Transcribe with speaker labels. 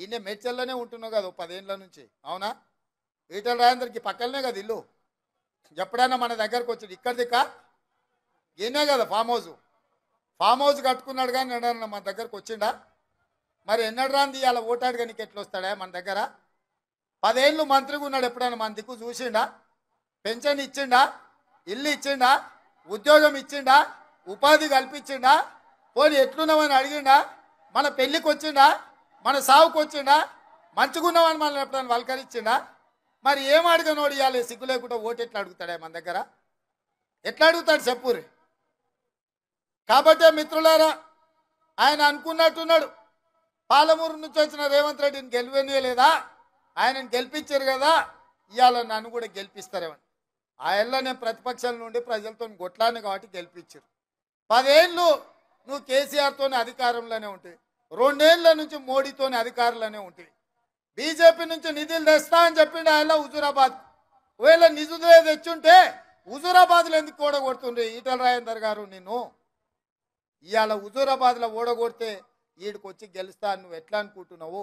Speaker 1: ఈయన మేడ్చల్లోనే ఉంటున్నావు కదా 10 ఏళ్ళ నుంచి, అవునా? ఈటల రాజేందర్కి పక్కనే కదా ఇల్లు. ఎప్పుడైనా మన దగ్గరకు వచ్చాడు ఇక్కడ దిక్కా ఈయనే కదా ఫామ్ హౌస్ కట్టుకున్నాడు, కానీ ఎన్నడన్నా మన దగ్గరకు వచ్చిండా? మరి ఎన్నడు రాంది ఇలా ఓటాడు కానీ ఎట్లా వస్తాడా మన దగ్గర? 10 ఏళ్ళు మంత్రిగా ఉన్నాడు, ఎప్పుడైనా మన దిక్కు చూసిండా? పెన్షన్ ఇచ్చిండా? ఇల్లు ఇచ్చిండా? ఉద్యోగం ఇచ్చిండా? ఉపాధి కల్పించిండా? పోనీ ఎట్లున్నామని అడిగిండా? మన పెళ్ళికి వచ్చిండా? మన సావుకు వచ్చిండా? మంచుకున్నామని మనల్ని ఎప్పుడైనా వల్కరించిండా? మరి ఏం అడగనోడు ఇవ్వాలి సిగ్గు లేకుండా ఓటు ఎట్లా అడుగుతాడా మన దగ్గర? ఎట్లా అడుగుతాడు చెప్పురి? కాబట్టే మిత్రులారా, ఆయన అనుకున్నట్టున్నాడు, పాలమూరు నుంచి వచ్చిన రేవంత్ రెడ్డిని గెలివనీయలేదా, ఆయనను గెలిపించారు కదా, ఇవాళ నన్ను కూడా గెలిపిస్తారేమని. ఆ ఏళ్ళ నేను ప్రతిపక్షాల నుండి ప్రజలతో కొట్లాను కాబట్టి గెలిపించారు. 10 ఏళ్ళు నువ్వు కేసీఆర్తోనే అధికారంలోనే ఉంటాయి, 2 ఏళ్ళ నుంచి మోడీతోనే అధికారంలోనే ఉంటాయి. బీజేపీ నుంచి నిధులు తెస్తా అని చెప్పిండు ఆయన హుజూరాబాద్. ఒకవేళ నిధులే తెచ్చుంటే హుజూరాబాద్లో ఎందుకు ఓడగొడుతుండ్రి ఈటల రాజేందర్ గారు? నిన్ను ఇవాళ హుజూరాబాద్లో ఓడగొడితే ఈడికి వచ్చి గెలుస్తా నువ్వు ఎట్లా అనుకుంటున్నావు?